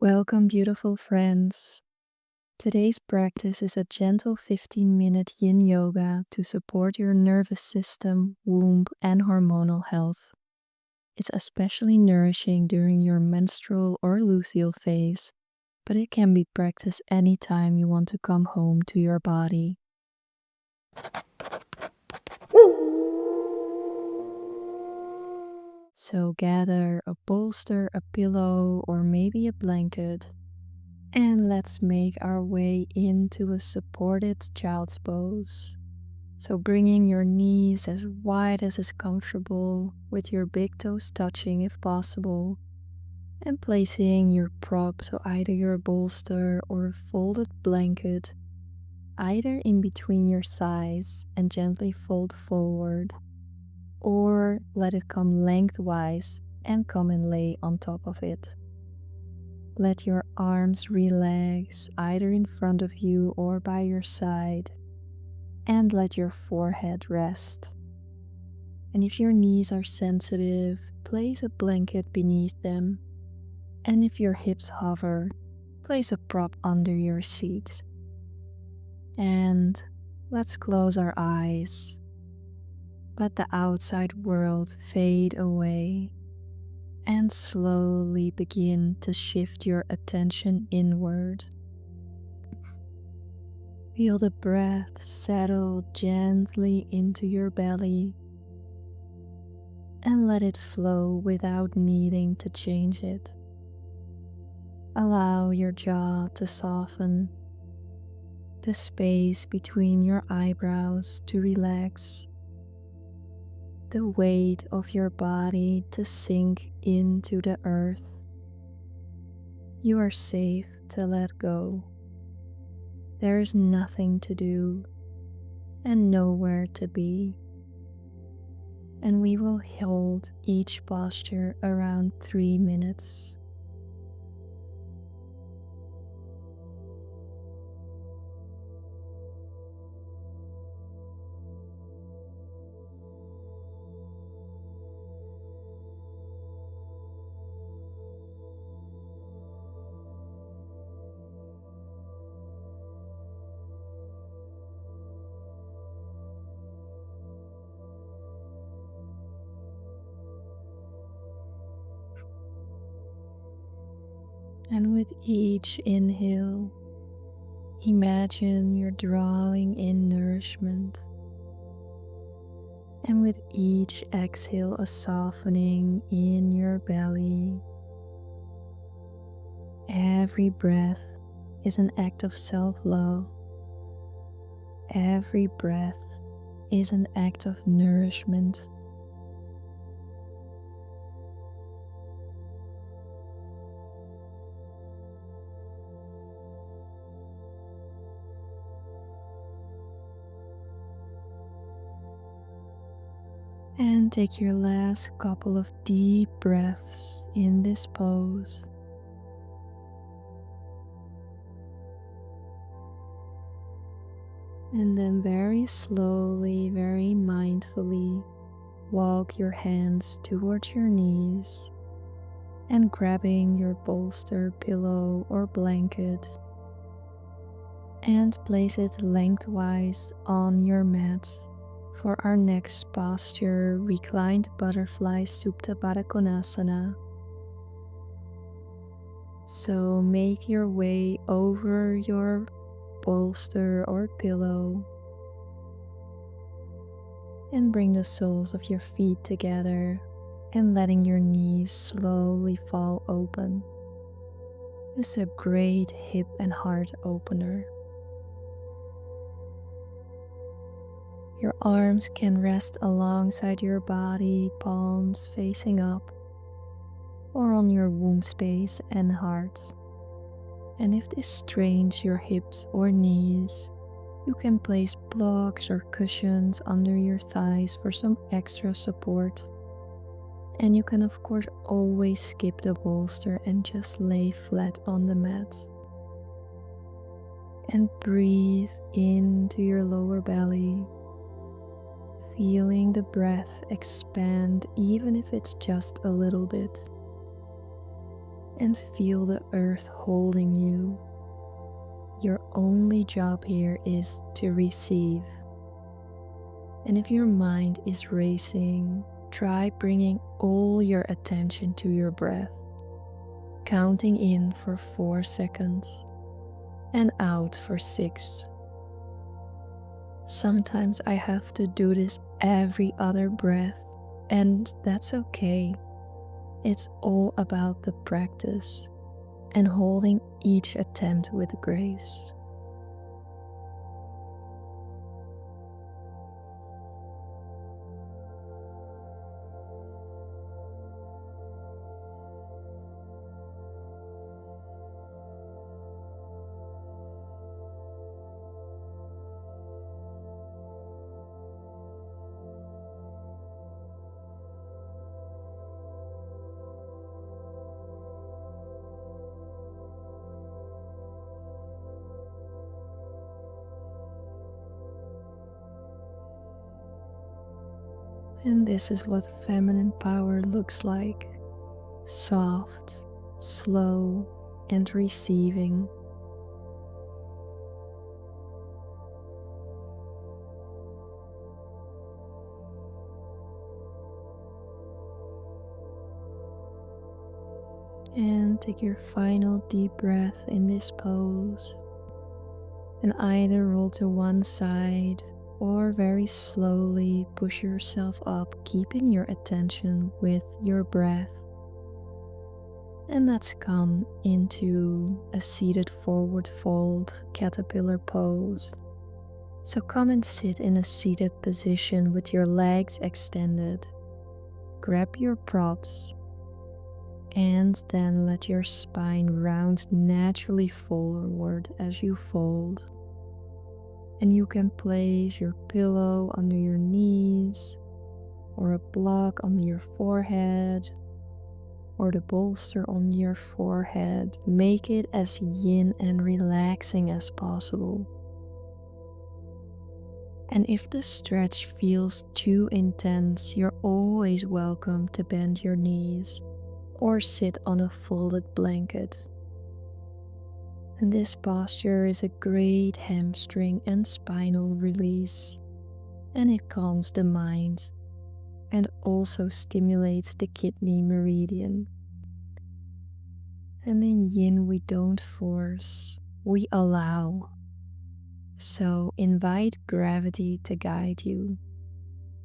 Welcome, beautiful friends. Today's practice is a gentle 15-minute Yin Yoga to support your nervous system, womb, and hormonal health. It's especially nourishing during your menstrual or luteal phase, but it can be practiced anytime you want to come home to your body. So gather a bolster, a pillow, or maybe a blanket. And let's make our way into a supported child's pose. So bringing your knees as wide as is comfortable, with your big toes touching if possible, and placing your prop, so either your bolster or a folded blanket, either in between your thighs and gently fold forward, or let it come lengthwise and come and lay on top of it. Let your arms relax either in front of you or by your side, and let your forehead rest. And if your knees are sensitive, place a blanket beneath them. And if your hips hover, place a prop under your seat. And let's close our eyes. Let the outside world fade away. And slowly begin to shift your attention inward. Feel the breath settle gently into your belly and let it flow without needing to change it. Allow your jaw to soften, the space between your eyebrows to relax, the weight of your body to sink into the earth. You are safe to let go. There is nothing to do and nowhere to be. And we will hold each posture around 3 minutes. And with each inhale, imagine you're drawing in nourishment. And with each exhale, a softening in your belly. Every breath is an act of self-love. Every breath is an act of nourishment. And take your last couple of deep breaths in this pose. And then very slowly, very mindfully, walk your hands towards your knees and grabbing your bolster, pillow, or blanket and place it lengthwise on your mat for our next posture, Reclined Butterfly Supta Baddha Konasana. So make your way over your bolster or pillow and bring the soles of your feet together and letting your knees slowly fall open. This is a great hip and heart opener. Your arms can rest alongside your body, palms facing up, or on your womb space and heart. And if this strains your hips or knees, you can place blocks or cushions under your thighs for some extra support. And you can of course always skip the bolster and just lay flat on the mat. And breathe into your lower belly, feeling the breath expand even if it's just a little bit. and feel the earth holding you. Your only job here is to receive. And if your mind is racing, try bringing all your attention to your breath, counting in for 4 seconds and out for 6. Sometimes I have to do this every other breath, and that's okay. It's all about the practice and holding each attempt with grace. And this is what feminine power looks like: soft, slow, and receiving. And take your final deep breath in this pose, and either roll to one side or very slowly push yourself up, keeping your attention with your breath. And let's come into a seated forward fold caterpillar pose. So come and sit in a seated position with your legs extended. Grab your props and then let your spine round naturally forward as you fold. And you can place your pillow under your knees, or a block on your forehead, or the bolster on your forehead. Make it as yin and relaxing as possible. And if the stretch feels too intense, you're always welcome to bend your knees or sit on a folded blanket. And this posture is a great hamstring and spinal release, and it calms the mind and also stimulates the kidney meridian. And in yin we don't force, we allow. So invite gravity to guide you.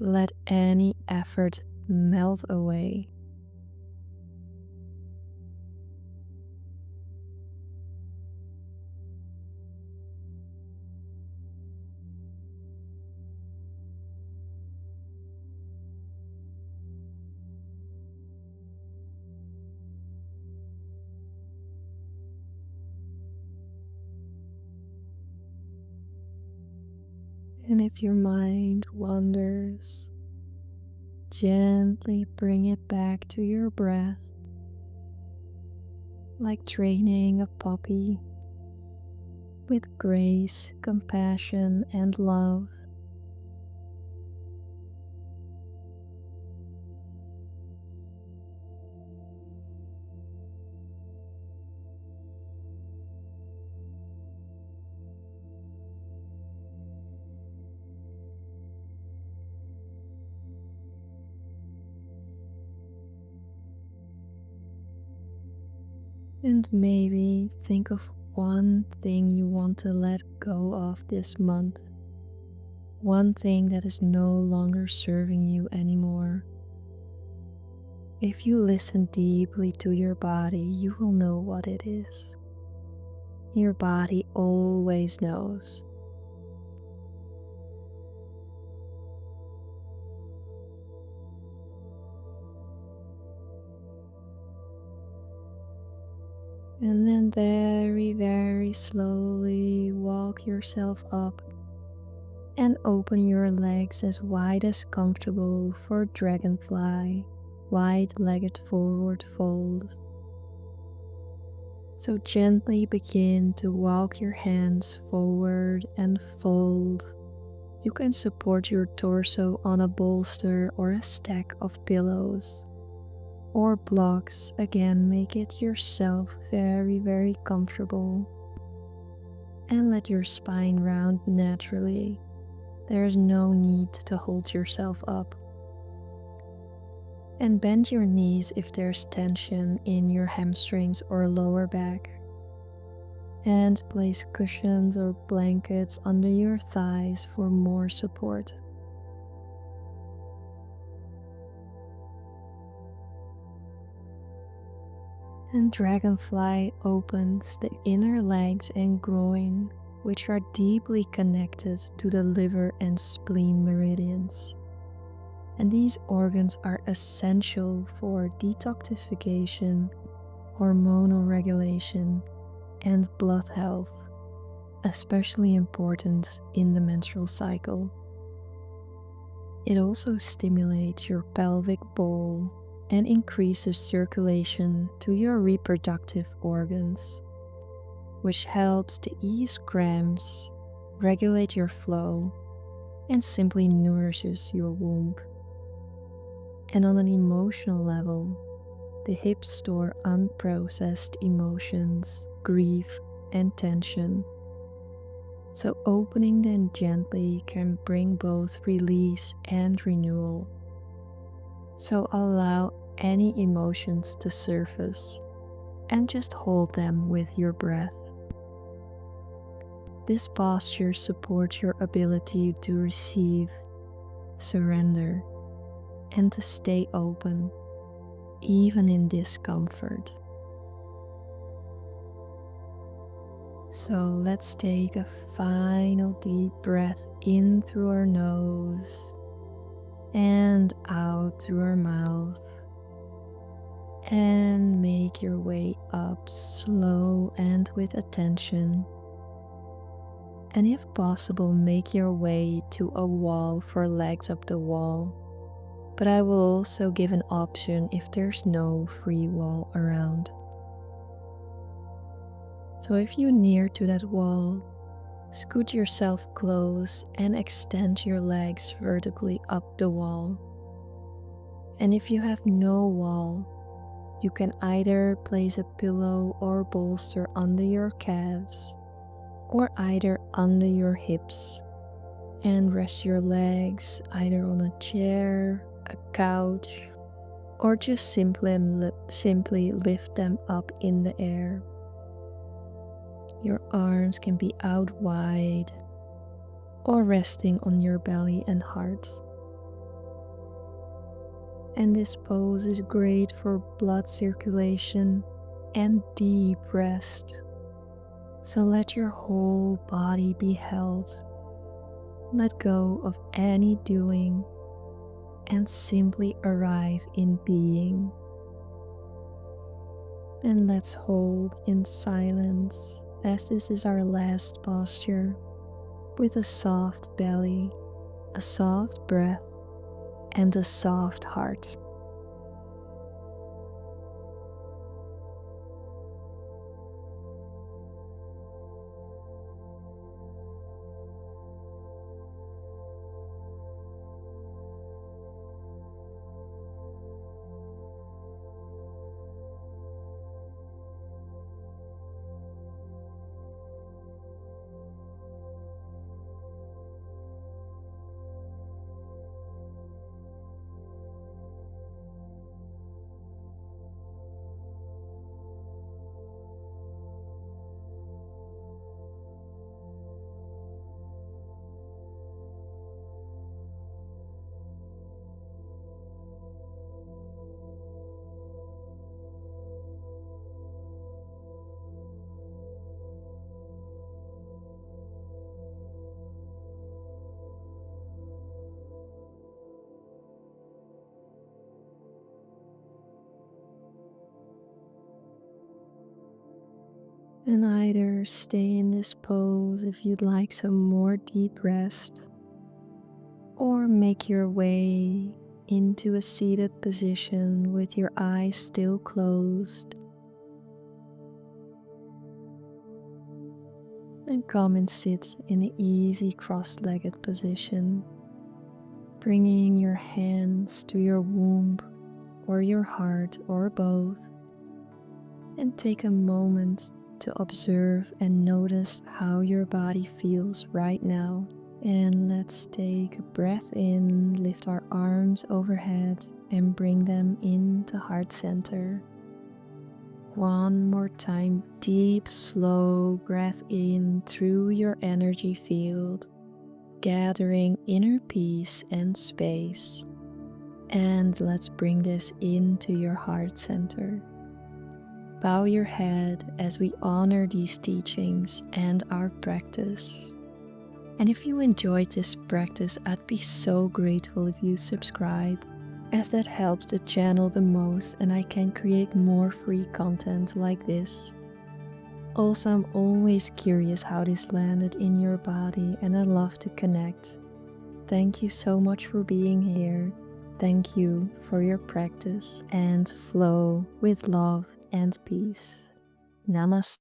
Let any effort melt away. And if your mind wanders, gently bring it back to your breath, like training a puppy with grace, compassion, and love. And maybe think of one thing you want to let go of this month. One thing that is no longer serving you anymore. If you listen deeply to your body, you will know what it is. Your body always knows. And then very, very slowly walk yourself up and open your legs as wide as comfortable for Dragonfly, wide-legged forward fold. So gently begin to walk your hands forward and fold. You can support your torso on a bolster or a stack of pillows. or blocks, again, make it yourself very, very comfortable. And let your spine round naturally. There is no need to hold yourself up. And bend your knees if there's tension in your hamstrings or lower back. And place cushions or blankets under your thighs for more support. And Dragonfly opens the inner legs and groin, which are deeply connected to the liver and spleen meridians. And these organs are essential for detoxification, hormonal regulation, and blood health, especially important in the menstrual cycle. It also stimulates your pelvic bowl and increases circulation to your reproductive organs, which helps to ease cramps, regulate your flow, and simply nourishes your womb. And on an emotional level, the hips store unprocessed emotions, grief, and tension. So opening them gently can bring both release and renewal. So allow any emotions to surface and just hold them with your breath. This posture supports your ability to receive, surrender, and to stay open, even in discomfort. So let's take a final deep breath in through our nose and out through our mouth. And make your way up slow and with attention. And if possible, make your way to a wall for legs up the wall. But I will also give an option if there's no free wall around. So if you're near to that wall, scoot yourself close and extend your legs vertically up the wall. And if you have no wall, you can either place a pillow or bolster under your calves or either under your hips and rest your legs either on a chair, a couch, or just simply lift them up in the air. Your arms can be out wide or resting on your belly and heart. And this pose is great for blood circulation and deep rest. So let your whole body be held. Let go of any doing and simply arrive in being. And let's hold in silence as this is our last posture, with a soft belly, a soft breath, and a soft heart. And either stay in this pose if you'd like some more deep rest, or make your way into a seated position with your eyes still closed. And come and sit in an easy cross-legged position, bringing your hands to your womb or your heart or both. And take a moment to observe and notice how your body feels right now. And let's take a breath in, lift our arms overhead and bring them into heart center. One more time, deep, slow breath in through your energy field, gathering inner peace and space. And let's bring this into your heart center. Bow your head as we honor these teachings and our practice. And if you enjoyed this practice, I'd be so grateful if you subscribe, as that helps the channel the most and I can create more free content like this. Also, I'm always curious how this landed in your body and I love to connect. Thank you so much for being here. Thank you for your practice and flow with love and peace. Namaste.